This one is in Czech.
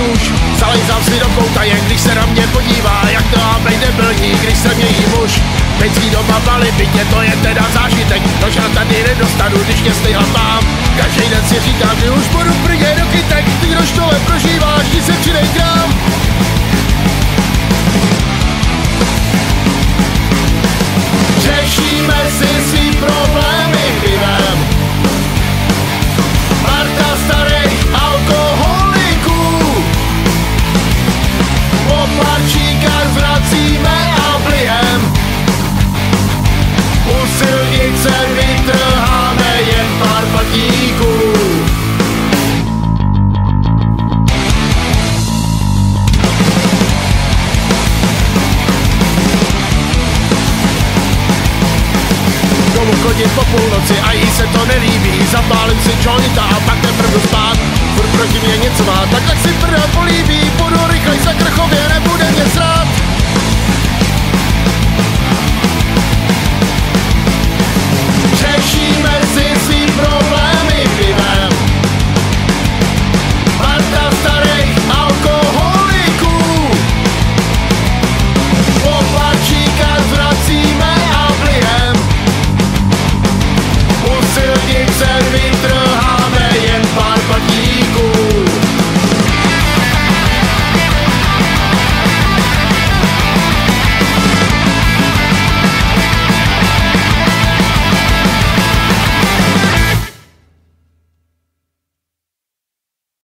nůž. Zalejzám si do kouta, jen když se na mě podívá, jak to mám bej debilní, když jsem její muž. Teď svý doma v bytě, to je teda zážitek, nož já tady nedostanu, když mě stejhle mám. Každý den si říkám, že už budu prdět do kytek, ty kdo štole prožíváš, ti se přidej k nám. Řešíme si svý problémy pivem. Parta starých alkoholiků. Po parčíkách vracíme a blihem. U silnice vytrháme jen pár patíků. Chodit po půlnoci a jí se to nelíbí. Zapálím si jointa a pak teprve spát. Furt proti mě něco má, tak si prda políbí. Budu rychlej za Krchově.